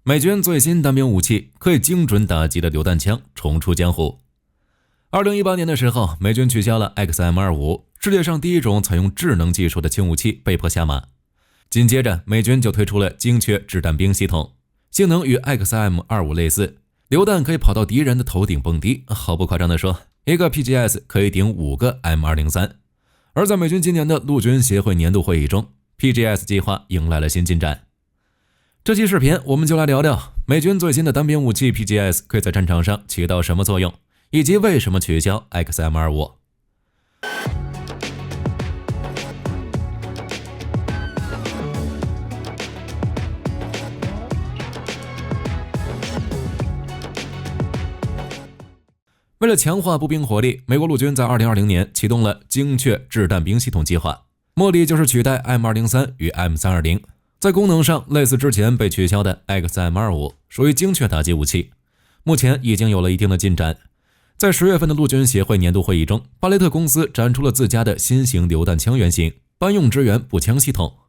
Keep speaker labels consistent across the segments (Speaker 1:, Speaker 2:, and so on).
Speaker 1: 美军最新单兵武器可以精准打击的榴弹枪重出江湖。2018年的时候，美军取消了 XM25， 世界上第一种采用智能技术的轻武器被迫下马。紧接着，美军就推出了精确掷弹兵系统，性能与 XM25 类似，榴弹可以跑到敌人的头顶蹦迪，毫不夸张地说，一个 PGS 可以顶5个 M203。而在美军今年的陆军协会年度会议中， PGS 计划迎来了新进展。这期视频我们就来聊聊美军最新的单兵武器 PGS 可以在战场上起到什么作用，以及为什么取消 XM25。为了强化步兵火力，美国陆军在2020年启动了精确掷弹兵系统计划，目的就是取代 M203 与 M320， 在功能上类似之前被取消的 XM25， 属于精确打击武器。目前已经有了一定的进展。在10月份的陆军协会年度会议中，巴雷特公司展出了自家的新型榴弹枪原型，班用支援步枪系统。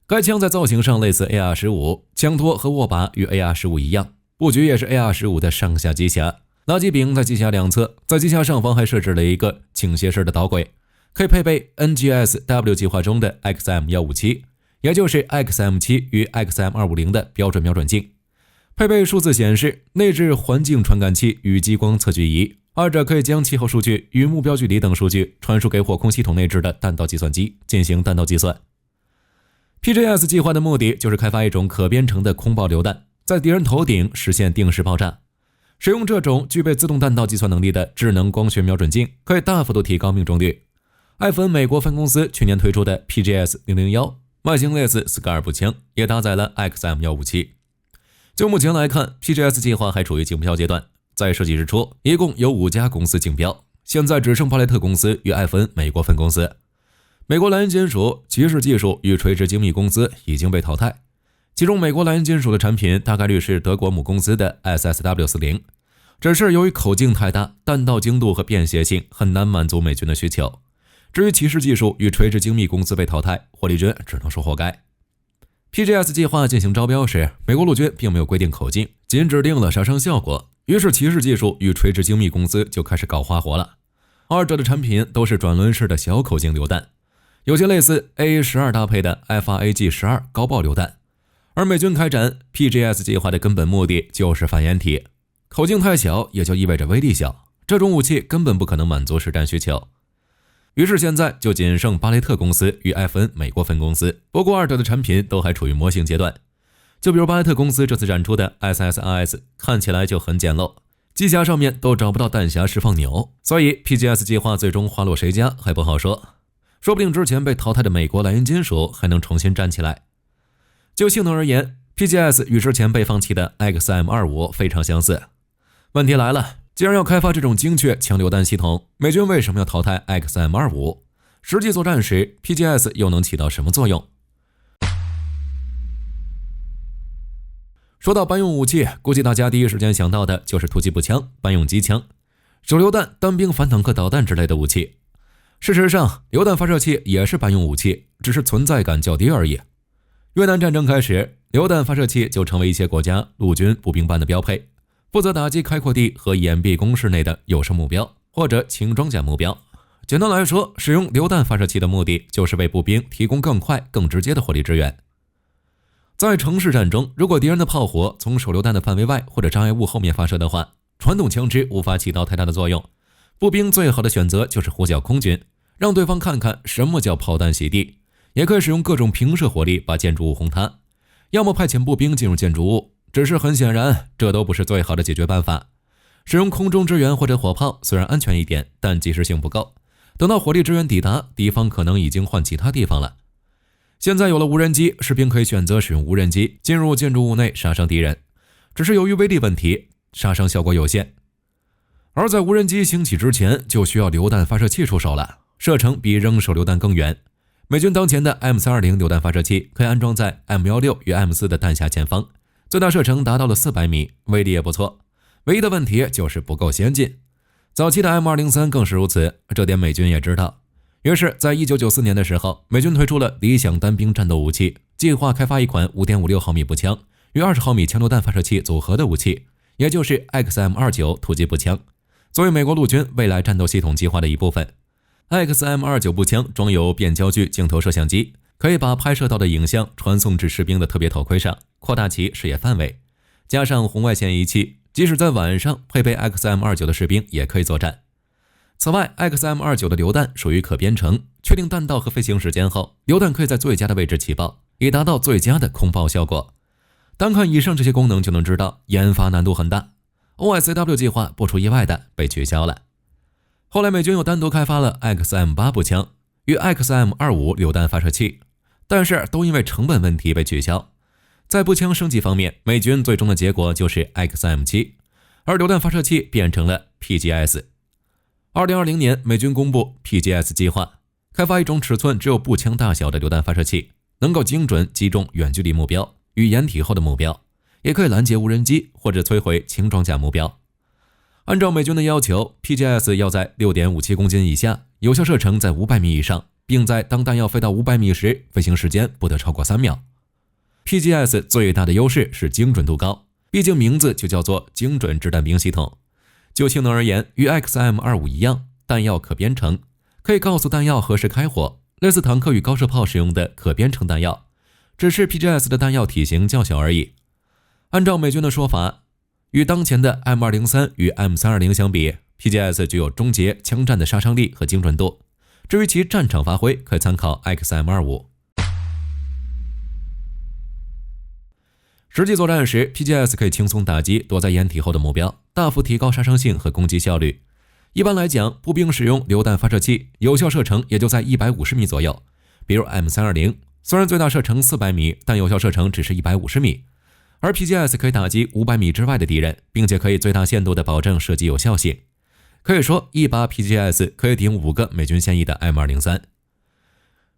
Speaker 1: 该枪在造型上类似 AR-15， 枪托和握把与 AR-15 一样，布局也是 AR-15 的上下机匣。垃圾柄在机匣两侧，在机匣上方还设置了一个倾斜式的导轨，可以配备 NGSW 计划中的 XM157， 也就是 XM7 与 XM250 的标准瞄准镜，配备数字显示、内置环境传感器与激光测距仪，二者可以将气候数据与目标距离等数据传输给火控系统内置的弹道计算机进行弹道计算。PGS 计划的目的就是开发一种可编程的空爆榴弹，在敌人头顶实现定时爆炸。使用这种具备自动弹道计算能力的智能光学瞄准镜，可以大幅度提高命中率。艾芬美国分公司去年推出的 PGS-001， 外形类似 SCAR 步枪，也搭载了 XM157。就目前来看， PGS 计划还处于竞标阶段，在设计之初，一共有5家公司竞标，现在只剩巴雷特公司与艾芬美国分公司。美国莱茵金属、骑士技术与垂直精密公司已经被淘汰。其中美国莱茵金属的产品大概率是德国母公司的 SSW40， 只是由于口径太大，弹道精度和便携性很难满足美军的需求。至于骑士技术与垂直精密公司被淘汰，火力军只能说活该。PGS 计划进行招标时，美国陆军并没有规定口径，仅指定了杀伤效果，于是骑士技术与垂直精密公司就开始搞花活了。二者的产品都是转轮式的小口径榴弹，有些类似 AA-12 搭配的 FRAG-12 高爆榴弹。而美军开展 PGS 计划的根本目的就是反掩体，口径太小也就意味着威力小，这种武器根本不可能满足实战需求。于是现在就仅剩巴雷特公司与艾芬美国分公司，不过二者的产品都还处于模型阶段。就比如巴雷特公司这次展出的 SSRS 看起来就很简陋，机匣上面都找不到弹匣释放钮，所以 PGS 计划最终花落谁家还不好说，说不定之前被淘汰的美国莱茵金属还能重新站起来。就性能而言， PGS 与之前被放弃的 XM25 非常相似。问题来了，既然要开发这种精确强榴弹系统，美军为什么要淘汰 XM25？ 实际作战时 PGS 又能起到什么作用？说到班用武器，估计大家第一时间想到的就是突击步枪、班用机枪、手榴弹、单兵反坦克导弹之类的武器。事实上，榴弹发射器也是班用武器，只是存在感较低而已。越南战争开始，榴弹发射器就成为一些国家陆军步兵班的标配，负责打击开阔地和掩蔽工事内的有生目标或者轻装甲目标。简单来说，使用榴弹发射器的目的就是为步兵提供更快、更直接的火力支援。在城市战中，如果敌人的炮火从手榴弹的范围外或者障碍物后面发射的话，传统枪支无法起到太大的作用。步兵最好的选择就是呼叫空军，让对方看看什么叫炮弹洗地。也可以使用各种平射火力把建筑物轰塌，要么派遣步兵进入建筑物，只是很显然这都不是最好的解决办法。使用空中支援或者火炮虽然安全一点，但及时性不够，等到火力支援抵达，敌方可能已经换其他地方了。现在有了无人机，士兵可以选择使用无人机进入建筑物内杀伤敌人，只是由于威力问题，杀伤效果有限。而在无人机兴起之前，就需要榴弹发射器出手了，射程比扔手榴弹更远。美军当前的 M320 榴弹发射器可以安装在 M16 与 M4 的弹匣前方，最大射程达到了400米，威力也不错。唯一的问题就是不够先进。早期的 M203 更是如此，这点美军也知道。于是在1994年的时候，美军推出了理想单兵战斗武器，计划开发一款 5.56 毫米步枪，与20毫米枪榴弹发射器组合的武器，也就是 XM29 突击步枪，作为美国陆军未来战斗系统计划的一部分。XM29 步枪装有变焦距镜头摄像机，可以把拍摄到的影像传送至士兵的特别头盔上，扩大其视野范围。加上红外线仪器，即使在晚上配备 XM29 的士兵也可以作战。此外 XM29 的榴弹属于可编程，确定弹道和飞行时间后，榴弹可以在最佳的位置起爆，以达到最佳的空爆效果。单看以上这些功能就能知道研发难度很大， OSAW 计划不出意外的被取消了。后来美军又单独开发了 XM8 步枪与 XM25 榴弹发射器，但是都因为成本问题被取消。在步枪升级方面，美军最终的结果就是 XM7， 而榴弹发射器变成了 PGS。 2020年美军公布 PGS 计划，开发一种尺寸只有步枪大小的榴弹发射器，能够精准击中远距离目标与掩体后的目标，也可以拦截无人机或者摧毁轻装甲目标。按照美军的要求， PGS 要在 6.57 公斤以下，有效射程在500米以上，并在当弹药飞到500米时，飞行时间不得超过3秒。PGS 最大的优势是精准度高，毕竟名字就叫做精准掷弹兵系统。就性能而言，与 XM25 一样，弹药可编程，可以告诉弹药何时开火，类似坦克与高射炮使用的可编程弹药，只是 PGS 的弹药体型较小而已。按照美军的说法，与当前的 M203 与 M320 相比， PGS 具有终结枪战的杀伤力和精准度。至于其战场发挥，可以参考 XM25。实际作战时， PGS 可以轻松打击躲在掩体后的目标，大幅提高杀伤性和攻击效率。一般来讲，步兵使用榴弹发射器，有效射程也就在150米左右。比如 M320， 虽然最大射程400米，但有效射程只是150米。而 PGS 可以打击500米之外的敌人，并且可以最大限度地保证射击有效性。可以说，一把 PGS 可以顶5个美军现役的 M203。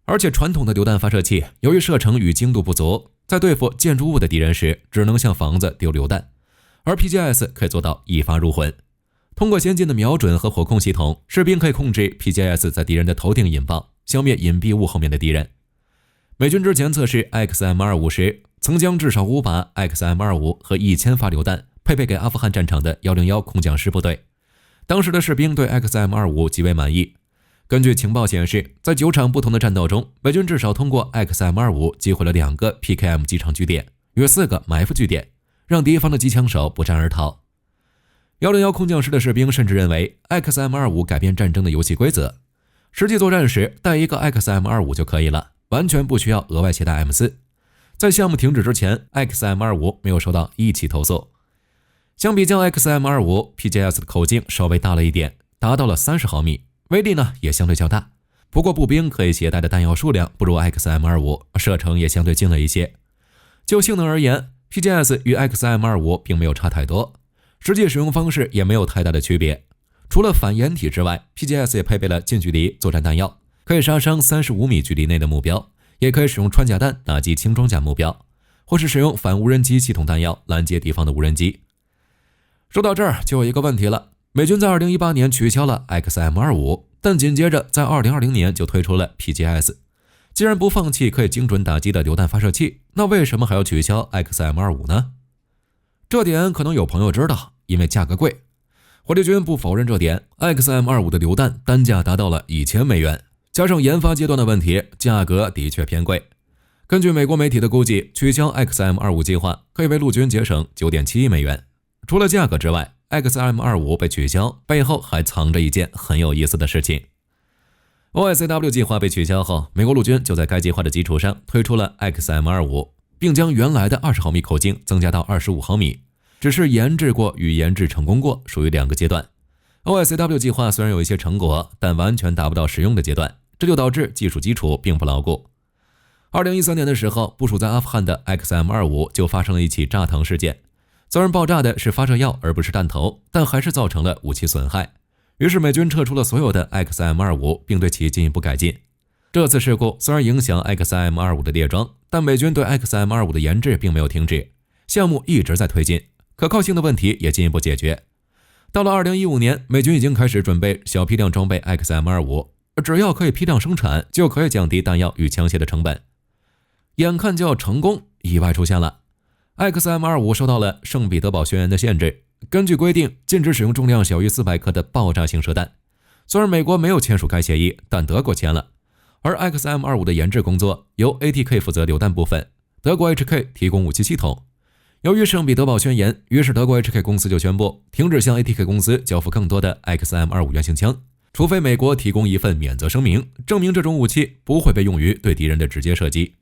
Speaker 1: 而且传统的榴弹发射器由于射程与精度不足，在对付建筑物的敌人时，只能向房子丢榴弹，而 PGS 可以做到一发入魂。通过先进的瞄准和火控系统，士兵可以控制 PGS 在敌人的头顶引爆，消灭隐蔽物后面的敌人。美军之前测试 XM25 时，曾将至少5把 XM25 和1000发榴弹配备给阿富汗战场的101空降师部队。当时的士兵对 XM25 极为满意。根据情报显示，在9场不同的战斗中，美军至少通过 XM25 击毁了2个 PKM 机场据点与4个埋伏据点，让敌方的机枪手不战而逃。101空降师的士兵甚至认为 XM25 改变战争的游戏规则，实际作战时带一个 XM25 就可以了，完全不需要额外携带 M4。在项目停止之前， XM25 没有收到一起投诉。相比较 XM25， PGS 的口径稍微大了一点，达到了30毫米，威力呢也相对较大。不过步兵可以携带的弹药数量不如 XM25， 射程也相对近了一些。就性能而言， PGS 与 XM25 并没有差太多，实际使用方式也没有太大的区别。除了反掩体之外， PGS 也配备了近距离作战弹药，可以杀伤35米距离内的目标，也可以使用穿甲弹打击轻装甲目标，或是使用反无人机系统弹药拦截敌方的无人机。说到这儿就有一个问题了，美军在2018年取消了 XM25， 但紧接着在2020年就推出了 PGS。 既然不放弃可以精准打击的榴弹发射器，那为什么还要取消 XM25 呢？这点可能有朋友知道，因为价格贵。火力军不否认这点， XM25 的榴弹单价达到了1000美元，加上研发阶段的问题，价格的确偏贵。根据美国媒体的估计，取消 XM25 计划可以为陆军节省 9.7 亿美元。除了价格之外， XM25 被取消背后还藏着一件很有意思的事情。 OSAW 计划被取消后，美国陆军就在该计划的基础上推出了 XM25， 并将原来的20毫米口径增加到25毫米，只是研制过与研制成功过属于2个阶段。 OSAW 计划虽然有一些成果，但完全达不到实用的阶段，这就导致技术基础并不牢固。2013年的时候，部署在阿富汗的 XM25 就发生了一起炸膛事件，虽然爆炸的是发射药而不是弹头，但还是造成了武器损害。于是美军撤出了所有的 XM25， 并对其进一步改进。这次事故虽然影响 XM25 的列装，但美军对 XM25 的研制并没有停止，项目一直在推进，可靠性的问题也进一步解决。到了2015年，美军已经开始准备小批量装备 XM25， 只要可以批量生产，就可以降低弹药与枪械的成本。眼看就要成功，意外出现了。XM25 受到了圣彼得堡宣言的限制，根据规定禁止使用重量小于400克的爆炸性射弹。虽然美国没有签署该协议，但德国签了。而 XM25 的研制工作由 ATK 负责榴弹部分，德国 HK 提供武器系统。由于圣彼得堡宣言，于是德国 HK 公司就宣布停止向 ATK 公司交付更多的 XM25 原型枪，除非美国提供一份免责声明，证明这种武器不会被用于对敌人的直接射击。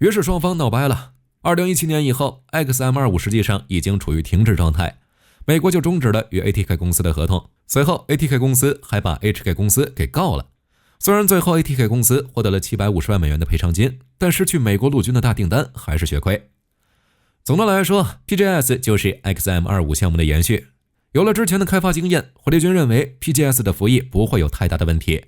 Speaker 1: 于是双方闹掰了。2017年以后 ，XM25 实际上已经处于停滞状态，美国就终止了与 ATK 公司的合同。随后 ATK 公司还把 HK 公司给告了。虽然最后 ATK 公司获得了750万美元的赔偿金，但失去美国陆军的大订单还是血亏。总的来说 ，PGS 就是 XM25 项目的延续。有了之前的开发经验，火力军认为 PGS 的服役不会有太大的问题，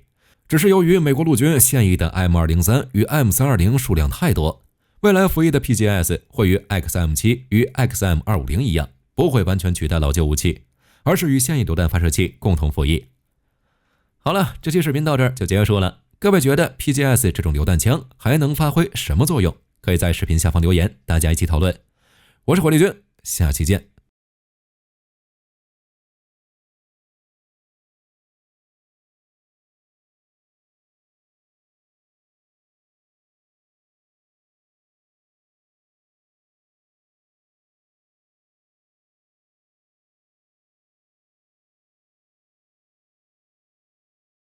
Speaker 1: 只是由于美国陆军现役的 M203 与 M320 数量太多，未来服役的 PGS 会与 XM7 与 XM250 一样，不会完全取代老旧武器，而是与现役榴弹发射器共同服役。好了，这期视频到这儿就结束了。各位觉得 PGS 这种榴弹枪还能发挥什么作用？可以在视频下方留言，大家一起讨论。我是火力军，下期见。